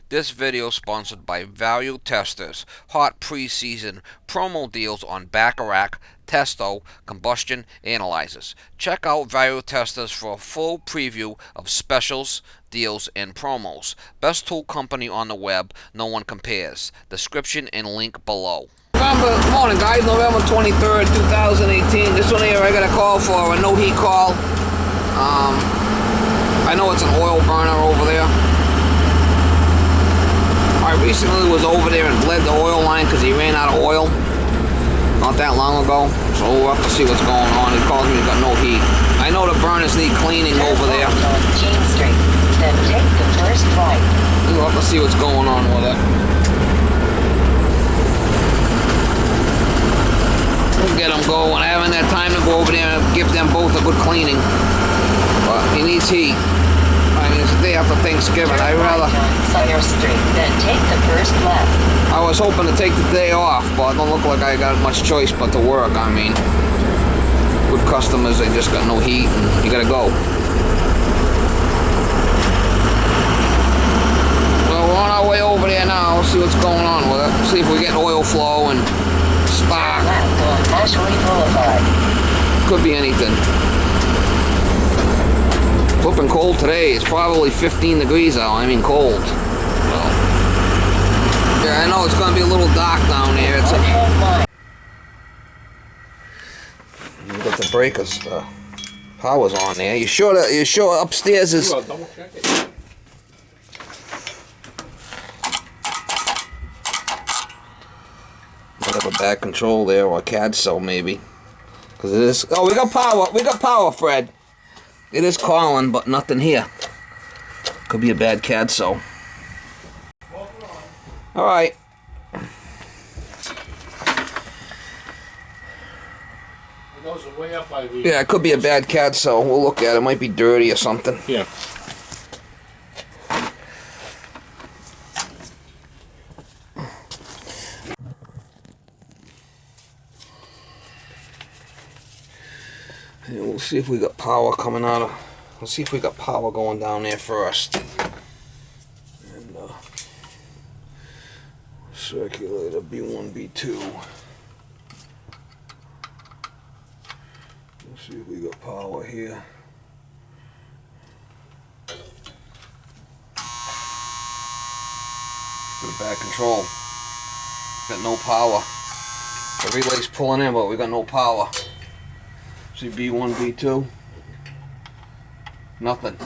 This video is sponsored by Value Testers. Hot preseason promo deals on Bacharach, Testo, combustion analyzers. Check out Value Testers for a full preview of specials, deals, and promos. Best tool company on the web, no one compares. Description and link below. Morning guys, November 23rd, 2018. This one here I got a call for a no heat call. I know it's an oil burner over there. I recently was over there and bled the oil line because he ran out of oil not that long ago. So we'll have to see what's going on. He calls me, he's got no heat. I know the burners need cleaning over there. Jean Street, then take the first right. We'll have to see what's going on with it. We'll get him going. I haven't had time to go over there and give them both a good cleaning. But he needs heat. I mean, it's the day after Thanksgiving. I'd rather... Sawyer Street, then take the first left. I was hoping to take the day off, but it don't look like I got much choice but to work. I mean, good customers, they just got no heat, and you gotta go. Well, we're on our way over there now. See what's going on with it. See if we get oil flow and spark. Left on Ashley Boulevard. Could be anything. Flipping cold today. It's probably 15 degrees out. I mean cold. So, yeah, I know it's going to be a little dark down here. It's you got the breakers. Power's on there. You sure upstairs is? Well, double check it. Might have a bad control there or a CAD cell maybe. Because it is. Oh, we got power. We got power, Fred. It is calling, but nothing here. Could be a bad CAD cell. Alright. Those are way up by the... Yeah, it could be a bad CAD cell. We'll look at it. It might be dirty or something. Yeah. Yeah, we'll see if we got power coming out of... Let's see if we got power going down there first. And, circulator B1, B2. Let's see if we got power here. Got a bad control. Got no power. The relay's pulling in, but we got no power. See B1, B2. Nothing.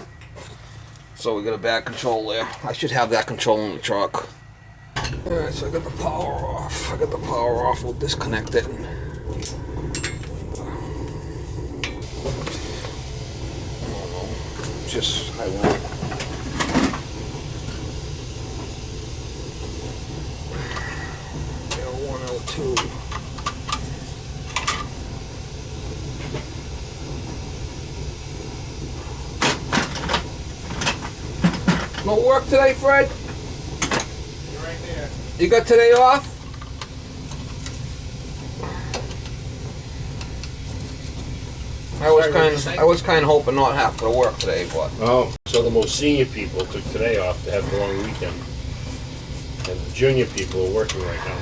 So we got a bad control there. I should have that control in the truck. Alright, so I got the power off. We'll disconnect it. Just, I won't. L1, L2. No work today, Fred? You're right there. You got today off? I was kind of hoping not have to work today, but Oh, so the most senior people took today off to have the long weekend. And the junior people are working right now.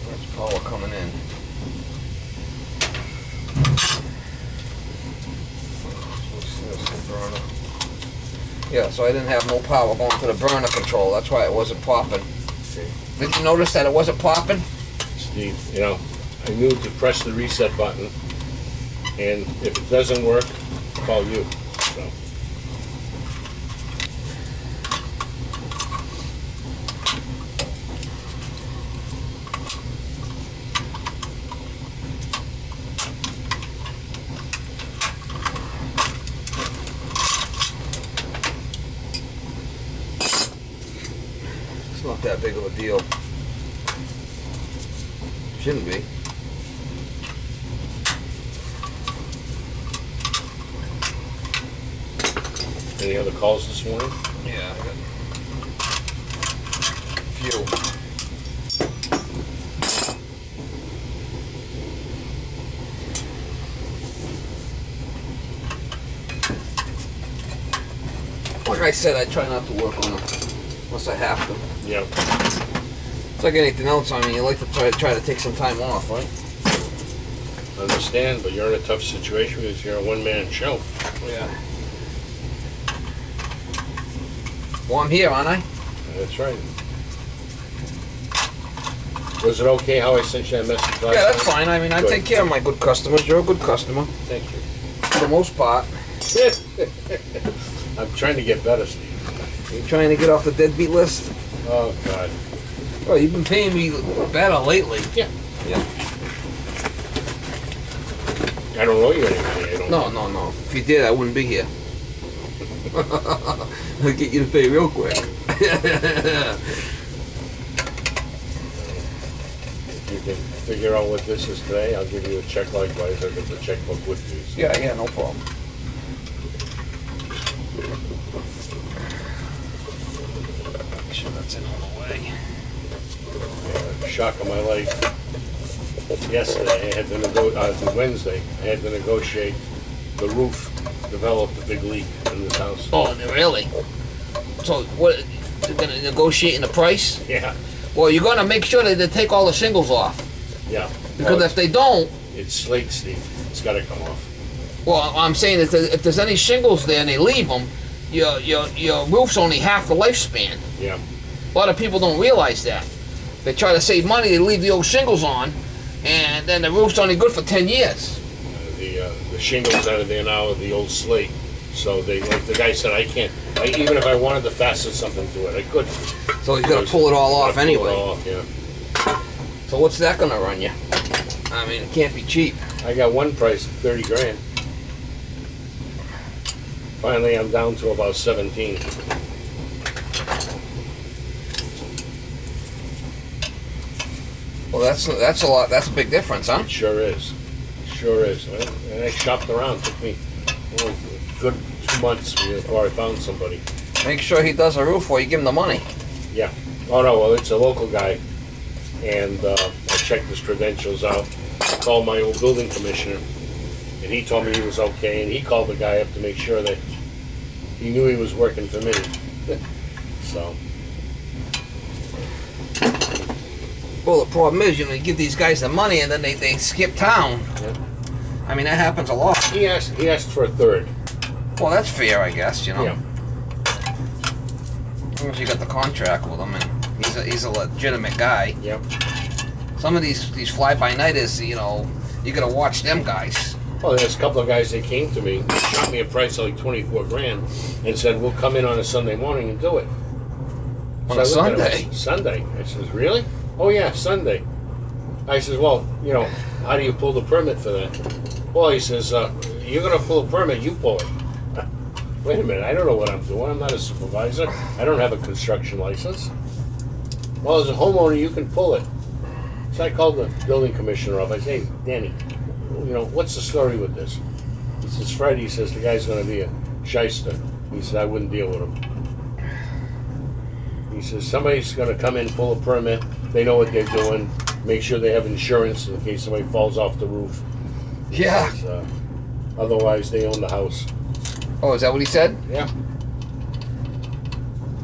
there's power coming in. Yeah, so I didn't have no power going to the burner control. That's why it wasn't popping. Did you notice that it wasn't popping? Steve, you know, I knew to press the reset button, and if it doesn't work, call you. So. It's not that big of a deal. Shouldn't be. Any other calls this morning? Yeah, I got a few. Like I said, I try not to work on them unless I have to. Yeah. It's like anything else. I mean, you like to try to take some time off, right? Understand, but you're in a tough situation because you're a one-man show. Yeah. Well, I'm here, aren't I? That's right. Was it okay how I sent you that message last Yeah, that's time? fine. I mean, I Good. take care of my good customers. You're a good customer Thank you. for the most part. I'm trying to get better, Steve. You're trying to get off the deadbeat list. Oh, God. Well, you've been paying me better lately. Yeah. Yeah. I don't owe you any money. I don't. No. If you did, I wouldn't be here. I'll get you to pay real quick. If you can figure out what this is today, I'll give you a check likewise. I'll get the checkbook with you. So. Yeah, no problem. Make sure that's in all the way. Shock of my life. Yesterday, I had to Wednesday, I had to negotiate the roof. Developed a big leak in this house. Oh, really? So, what? They're going to negotiate in the price? Yeah, Well, you're going to make sure that they take all the shingles off. yeah. Because if they don't, It's slate, Steve. It's got to come off. well, I'm saying that if there's any shingles there and they leave them, your roof's only half the lifespan. Yeah. A lot of people don't realize that. They try to save money, they leave the old shingles on, and then the roof's only good for 10 years. The shingles out of there now are the old slate. So they, like the guy said, I can't. Even if I wanted to fasten something to it, I couldn't. So you gotta pull it all off Gotta pull it anyway. all off, yeah. So what's that gonna run you? I mean, it can't be cheap. I got one price, 30 grand. Finally, I'm down to about 17. Well, that's a lot. That's a big difference, huh? It sure is. Sure is. And I shopped around. It took me a good 2 months before I found somebody. Make sure he does a roof while you give him the money. Yeah. Oh, no, well, it's a local guy. And I checked his credentials out. Called my old building commissioner. And he told me he was okay. And he called the guy up to make sure that he knew he was working for me. So, Well, the problem is, you give these guys the money and then they skip town. yeah. I mean, that happens a lot. He asked for a third. Well, that's fair, I guess. Yeah. As long as you got the contract with him, and he's a legitimate guy. Yep. Some of these fly-by-nighters, you gotta watch them guys. Well, there's a couple of guys that came to me, shot me a price of like 24 grand, and said, we'll come in on a Sunday morning and do it. On So a I looked at him, Sunday? Sunday. I says, really? Oh yeah, Sunday. I says, well, how do you pull the permit for that? Well, he says, you're gonna pull a permit, you pull it. Wait a minute, I don't know what I'm doing. I'm not a supervisor. I don't have a construction license. Well, as a homeowner, you can pull it. So I called the building commissioner up. I said, hey, Danny, what's the story with this? He says, Fred, he says, the guy's going to be a shyster. He said, I wouldn't deal with him. He says, somebody's going to come in, pull a permit. They know what they're doing. Make sure they have insurance in case somebody falls off the roof. Yeah. He says, otherwise, they own the house. Oh, is that what he said? Yeah.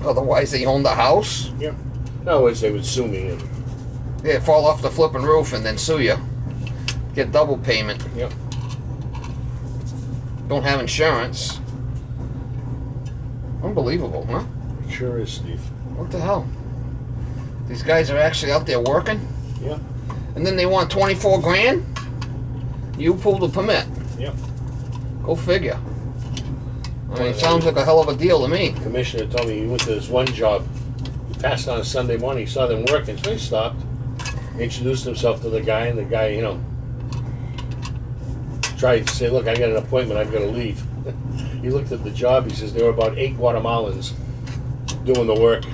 Otherwise, they own the house? Yeah. No, otherwise they would sue me. Yeah, fall off the flipping roof and then sue you. Get double payment. Yep. Don't have insurance. Unbelievable, huh? It sure is, Steve. What the hell? These guys are actually out there working? Yeah. And then they want 24 grand? You pulled the permit. Yep. Go figure. I mean, it sounds like a hell of a deal to me. The commissioner told me he went to this one job. He passed on a Sunday morning, he saw them working, so he stopped. Introduced himself to the guy, and the guy, tried to say, look, I got an appointment, I've got to leave. He looked at the job, he says there were about 8 Guatemalans doing the work.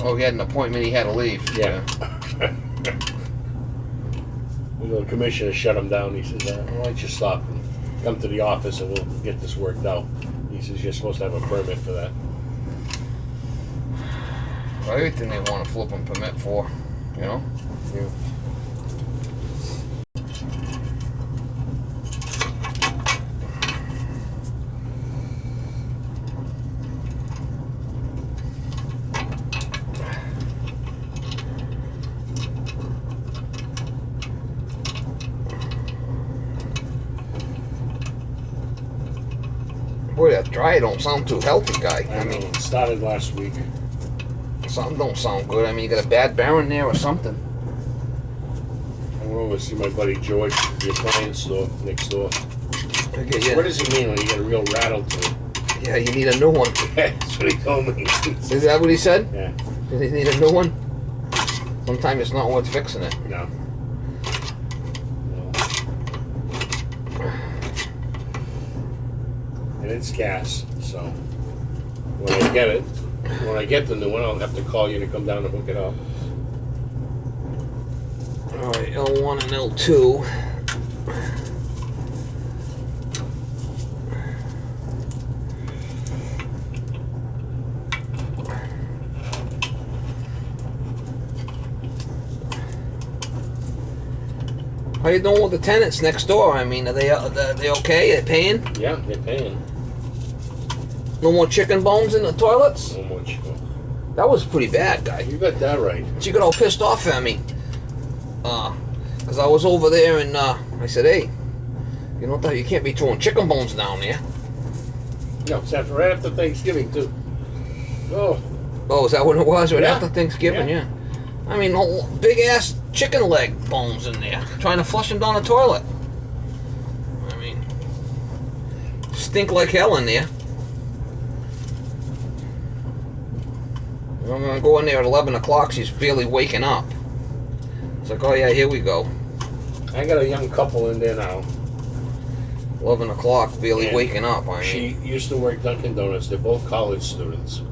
Oh, he had an appointment, he had to leave. Yeah. The commissioner shut him down. He says, why don't you stop? come to the office and we'll get this worked out. He says you're supposed to have a permit for that. Everything they want a flipping permit for, you know? Yeah. Boy, that dryer don't sound too healthy, guy. I mean, it started last week. Something don't sound good. I mean, you got a bad bearing there or something. I went over to see my buddy George at the appliance store next door. Okay, yeah. What does it mean when you get a real rattle to it? Yeah, you need a new one. That's what he told me. Is that what he said? Yeah. Do they need a new one? Sometimes it's not worth fixing it. No. And it's gas, so when I get the new one, I'll have to call you to come down and hook it up. Alright, L1 and L2. How you doing with the tenants next door? I mean, are they okay? They're paying? Yeah, they're paying. No more chicken bones in the toilets? So much. That was pretty bad, guy. You got that right. She got all pissed off at me. Because I was over there and I said, hey, you know what, you can't be throwing chicken bones down there. No, it's right after Thanksgiving, too. Oh. Oh, is that what it was? Right Yeah. after Thanksgiving, yeah. I mean, big ass chicken leg bones in there, trying to flush them down the toilet. I mean, stink like hell in there. I'm gonna go in there at 11 o'clock. She's barely waking up. It's like, oh yeah, here we go. I got a young couple in there now. 11 o'clock, barely And waking up. I mean, she used to work Dunkin' Donuts. They're both college students.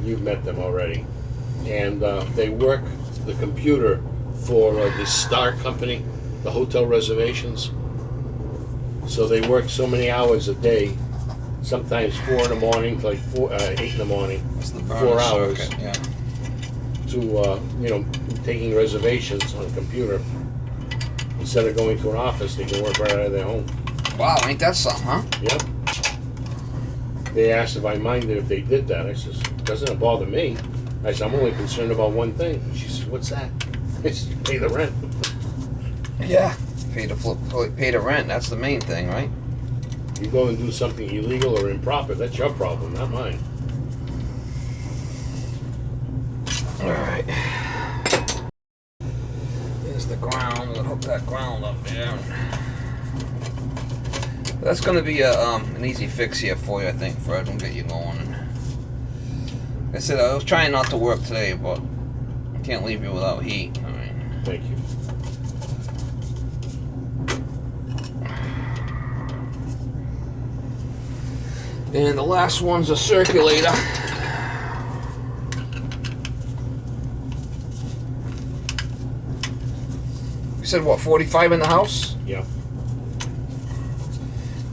You've met them already. And they work the computer for the Star Company, the hotel reservations. So they work so many hours a day, sometimes 4 in the morning to like 8 in the morning, it's the 4 hours circuit, yeah. to taking reservations on a computer. Instead of going to an office, they can work right out of their home. Wow, ain't that something, huh? Yep. They asked if I minded if they did that. I says, doesn't it bother me? I said, I'm only concerned about one thing. She says, what's that? It's pay the rent. Yeah. Pay the rent. That's the main thing, right? You go and do something illegal or improper, that's your problem, not mine. All right. There's the ground. We'll hook that ground up there. That's going to be an easy fix here for you, I think, Fred. We'll get you going. Like I said, I was trying not to work today, but I can't leave you without heat. I mean, Thank you. and the last one's a circulator. You said what, 45 in the house? Yeah.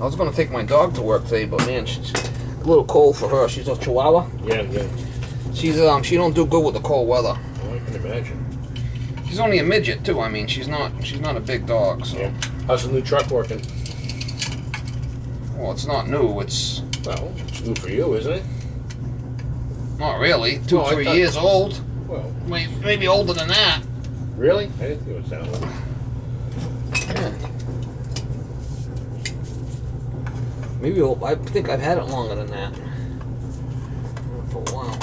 I was going to take my dog to work today, but man, she's a little cold for her. She's a Chihuahua. Yeah. She don't do good with the cold weather. Well, I can imagine. She's only a midget too. I mean, she's not a big dog. So. Yeah. How's the new truck working? Well, it's not new. It's Well, it's new for you, isn't it? not really. No, I 3 thought- years old. Well, Maybe older than that. really? I didn't think it was that old. Yeah. Maybe I think I've had it longer than that. For a while.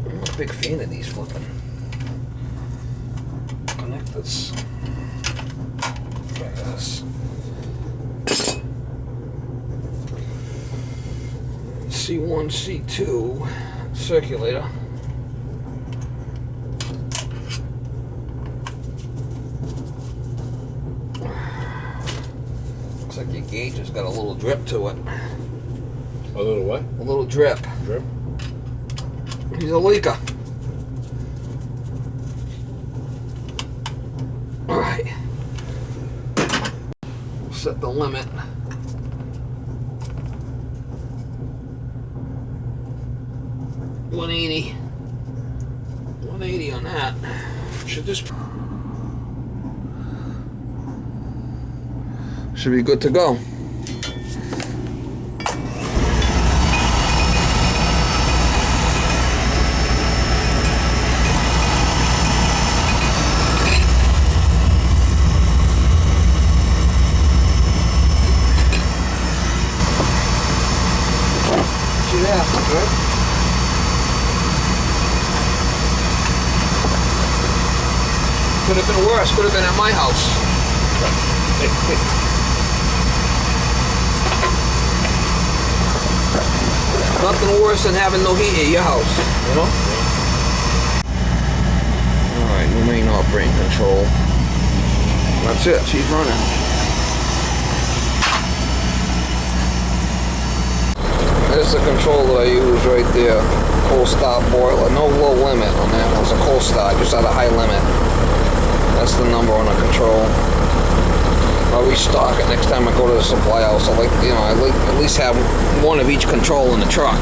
I'm not a big fan of these flipping connectors. Try this. C1, C2 circulator. Looks like your gauge has got a little drip to it. A little what? A little drip. Drip? He's a leaker. Alright. set the limit. 180. 180 on that. Should this? Should be good to go. See that, right? Could have been worse. Could have been at my house. Nothing worse than having no heat at your house, you know? Alright, new main operating control. That's it, she's running. There's the control that I use right there. Cold start boiler. No low limit on that one. It's a cold start, just at a high limit. That's the number on the control. I'll restock it next time I go to the supply house. I like, I like at least have one of each control in the truck.